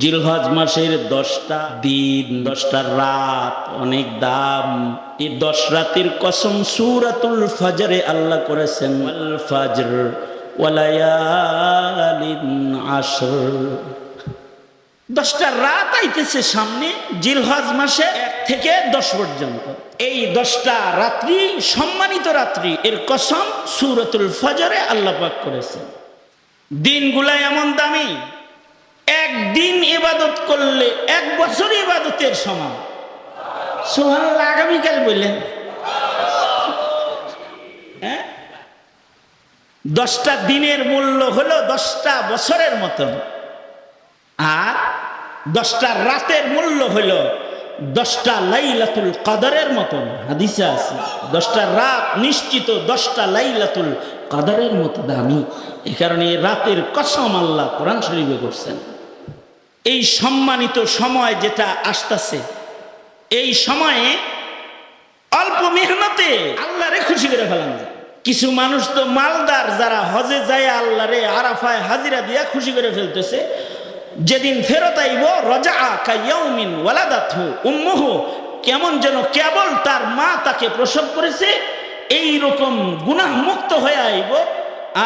জিলহজ মাসের 10টা দিন 10টা রাত অনেক দাম। এই 10 রাতের কসম সূরাতুল ফজরে আল্লাহ করেছেন, ওয়াল ফজর ওয়া লায়ালিন আশর। 10টা রাত আইতেছে সামনে জিলহজ মাসে 1 থেকে 10 পর্যন্ত। এই 10টা রাত্রি সম্মানিত রাত্রি, এর কসম সূরাতুল ফজরে আল্লাহ পাক করেছেন। দিনগুলা এমন দামি, একদিন ইবাদত করলে 1 বছর ইবাদতের সমান। সুবহানাল্লাহ। আগামীকাল বললেন 10টা দিনের মূল্য হলো 10টা বছরের মতন, আর 10টা রাতের মূল্য হলো 10টা লাইলাতুল কদরের মতন। হাদিসে আছে 10টা রাত নিশ্চিত 10টা লাইলাতুল কদরের মতো দামি। এই কারণে রাতের কসম আল্লাহ কোরআন শরীফে করছেন। এই সম্মানিত সময় যেটা আসতেছে, এই সময়ে অল্প মেহনতে আল্লাহরে খুশি করে ফেলান যায়। কিছু মানুষ তো মালদার যারা হজে যায় আল্লাহরে আরাফায় হাজিরা দিয়া খুশি করে ফেলতেছে। যেদিন ফেরত আইব রাজা কায়াউমিন ওয়ালাদাতহু উম্মুহু, কেমন যেন কেবল তার মা তাকে প্রসব করেছে এই রকম গুনাহ মুক্ত হয়ে আইব।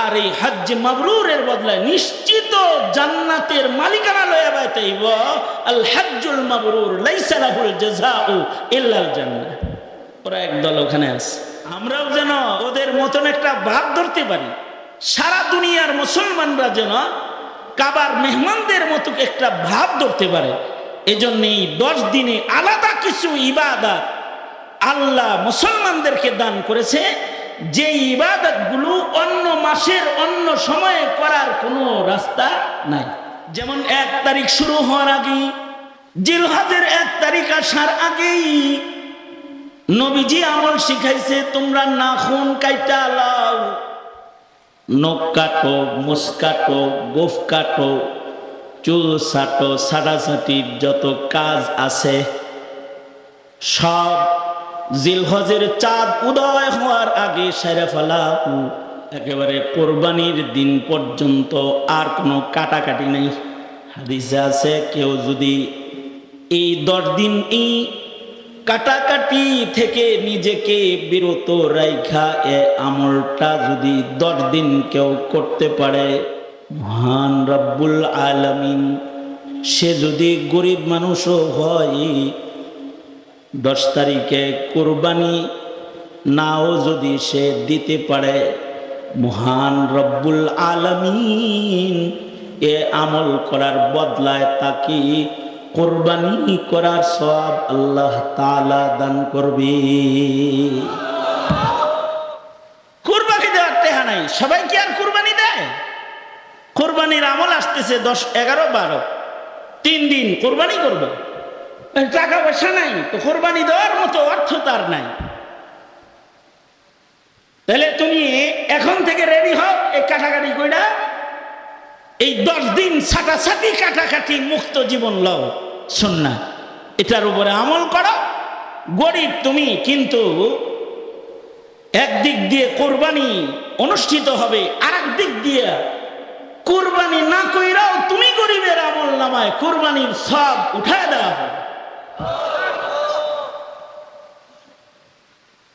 আর এই হজ্জ মাবরুরের বদলায় নিশ্চিত জান্নাতের মালিকানা লয়ে বাইতেইব। আল হজ্জুল মাবরুর লাইসা লাহুল জাযাউ ইল্লাল জান্নাহ। ওরা একদল ওখানে আছে। আমরাও যেন ওদের মতন একটা ভাব ধরতে পারি। সারা দুনিয়ার মুসলমানরা যেন কাবার মেহমানদের মতো একটা ভাব ধরতে পারে। এজন্য এই 10 দিনে আলাদা কিছু ইবাদত আল্লাহ মুসলমানদেরকে দান করেছে, যে ইবাদতগুলো অন্য মাসের অন্য সময়ে করার কোনো রাস্তা নাই। যেমন 1 তারিখ শুরু হওয়ার আগেই, জিলহজের 1 তারিখ আসার আগেই নবীজি আমল শিখাইছে, তোমরা নাখুন কাইটা লাও, নখ কাটো, মুছ কাটো, গোফ কাটো, চুল ছাটো, ছাটাছাটির যত কাজ আছে সব জিলহজের চাঁদ উদয় হওয়ার আগে সেরে ফেলাও। একেবারে কোরবানির দিন পর্যন্ত আর কোনো কাটাকাটি নেই। হাদিসে আছে কেউ যদি এই 10 দিন এই কাটাকাটি থেকে নিজেকে বিরত রাইখা এ আমলটা যদি 10 দিন কেউ করতে পারে, মহান রব্বুল আলামিন সে যদি গরিব মানুষও হয় 10 তারিখে কোরবানি নাও যদি সে দিতে পারে, মহান রব্বুল আলামিন এ আমল করার বদলায় তাকে কোরবানি করার সওয়াব আল্লাহ তাআলা দান করবে। কোরবানি দেওয়ার টেহা নাই, সবাই কি আর কোরবানি দেয়? কোরবানির আমল আসতেছে 10, 11, 12, 3 দিন কোরবানি করবে। টাকা পয়সা নাই তো কোরবানি দেওয়ার মতো অর্থ তার নাই। তাহলে তুমি এখন থেকে রেডি হও, এই কাটাকাটি কইরা এই 10 দিন ছাটাছাটি কাটাকাটি মুক্ত জীবন লও। সুন্নাহ এটার উপরে আমল করো। গরিব তুমি, কিন্তু একদিক দিয়ে কোরবানি অনুষ্ঠিত হবে, আরেক দিক দিয়ে কোরবানি না কইরাও তুমি গরিবের আমল নামায় কোরবানির সব উঠায় দেওয়া হবে।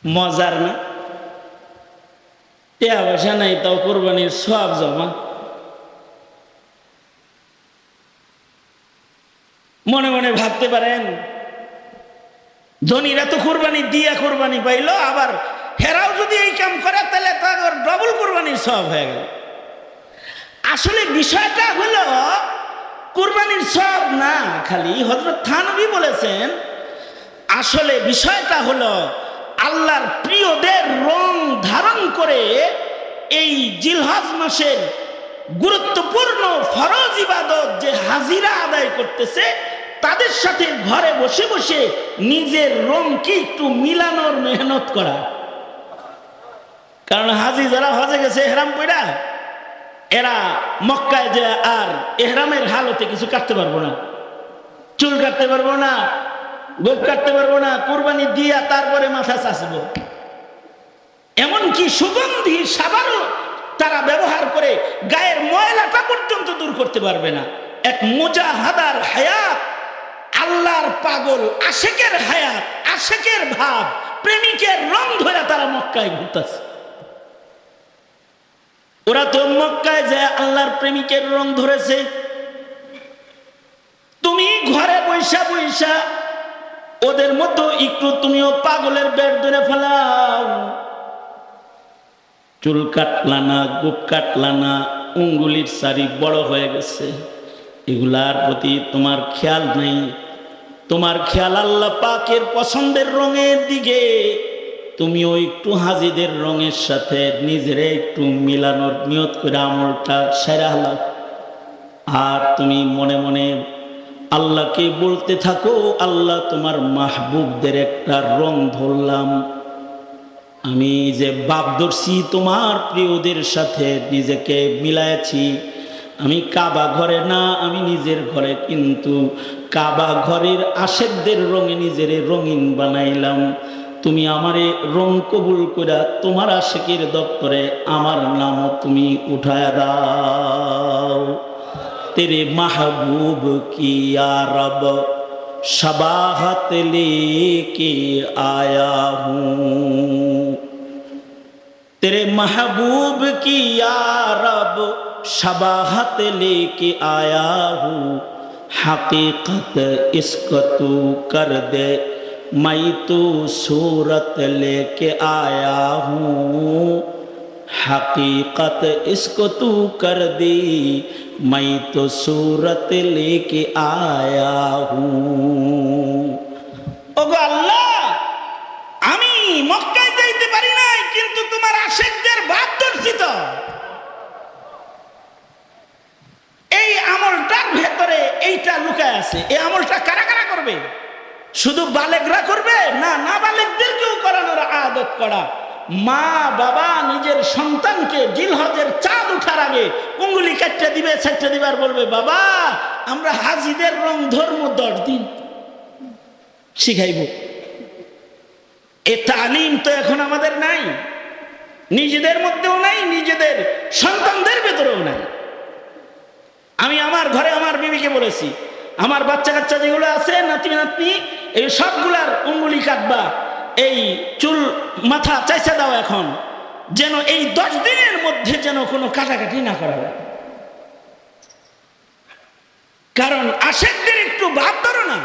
মজার না? টাকা পয়সা নাই তাও কোরবানির সব জমা। মনে মনে ভাবতে পারেন ধনীরা তো কোরবানি দিয়া কোরবানি পাইলো, আবার হেরাও যদি এই কাম করে তাহলে তার ডবল কোরবানির সব হয়ে গেল। আসলে বিষয়টা হলো কোরবানির সব না, খালি হযরত থানভী বলেছেন আসলে বিষয়টা হলো আল্লাহর প্রিয়দের রং ধারণ করে এই জিলহজ মাসের গুরুত্বপূর্ণ ফরজ ইবাদত যে হাজিরা আদায় করতেছে, তাদের সাথে ঘরে বসে বসে নিজের রংকে একটু মিলানোর মেহনত করা। কারণ হাজি যারা হজে গেছে এহরাম পইরা, এরা মক্কায় যে আর এহরামের হালতে কিছু কাটতে পারবো না, চুল কাটতে পারবো না, গোফ কাটতে পারবো না, কোরবানি দিয়া তারপরে মাথা চাচবো। এমনকি সুগন্ধি সাবানও তারা ব্যবহার করে গায়ের ময়লাটা পর্যন্ত দূর করতে পারবে না। এক মুজাহাদার হায়াত, আল্লাহর পাগল আশেকের হায়াত, আশেকের ভাব, প্রেমিকের রং ধরে তারা মক্কায় ঘুরতেছে। ওরা তো মক্কায় যায় আল্লাহর প্রেমিকের রং ধরেছে, তুমি ঘরে বৈশা বৈশা ওদের মতো একটু তুমিও পাগলের বেড় ধরে ফেলাও। চুল কাটলা না, গোপ কাটলা না, উঙ্গুলির সারি বড় হয়ে গেছে, এগুলার প্রতি তোমার খেয়াল নেই। তোমার খেয়াল আল্লাহ পাকের পছন্দের রঙের দিকে। তুমিও একটু হাজিদের রঙের সাথে নিজেরে একটু মিলানোর নিয়ত করে আমলটা সেরা হলাম। আর তুমি মনে মনে আল্লাহকে বলতে থাকো, আল্লাহ তোমার মাহবুবদের একটা রং ধরলাম, আমি যে বাপ ধরছি তোমার প্রিয়দের সাথে নিজেকে মিলাইছি। আমি কাবা ঘরে না, আমি নিজের ঘরে, কিন্তু কাবা ঘরের আশেকদের রঙে নিজেরে রঙিন বানাইলাম। তুমি আমারে রং কবুল করে তোমার আশেকের দপ্তরে আমার নামও তুমি উঠায় দাও। तेरे महबूब की या रब शबाहत लेके आया हूँ, तेरे महबूब की या रब शबाहत लेके आया हूँ। हकीकत इसको तू कर दे, मैं तो सूरत लेके आया हूँ। हकीकत इसको तू कर दी, मैं तो सूरत लेके आया हूँ। ওগো আল্লাহ, আমি মক্কায় যাইতে পারি নাই, কিন্তু তোমার আশেকদের বাদ ধরছি তো। এই আমলটার ভেতরে এইটা লুকায় আছে। এই আমলটা কারা কারা করবে? শুধু বালেগরা করবে না, না বালেগদেরকেও করানোর আদত করা। মা বাবা নিজের সন্তানকে জিলহজের চাঁদ উঠার আগে উঙ্গুলি কাটতে দিবে, ছাড়তে দিবে, আর বলবে বাবা আমরা হাজিদের রং ধর্ম 10 দিন শিখাইব। এ তালিম তো এখন আমাদের নাই, নিজেদের মধ্যেও নাই, নিজেদের সন্তানদের ভেতরেও নাই। আমি আমার ঘরে আমার বিবিকে বলেছি, আমার বাচ্চা কাচ্চা যেগুলো আছে, নাতি নাতনি, এই সবগুলার উঙ্গুলি কাটবা, এই চুল মাথা চাইছে দাও এখন, যেন এই 10 দিনের মধ্যে যেন কোনো কাটাকাটি না করা হয়। কারণ আশেকদের একটু ভাব ধরো না,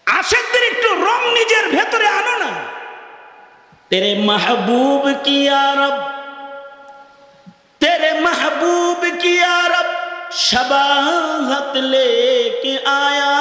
আশেকদের একটু রং নিজের ভেতরে আনো না। তেরে মাহবুব কি ইয়া রব, তেরে মাহবুব কি ইয়া রব शबाहत लेके आया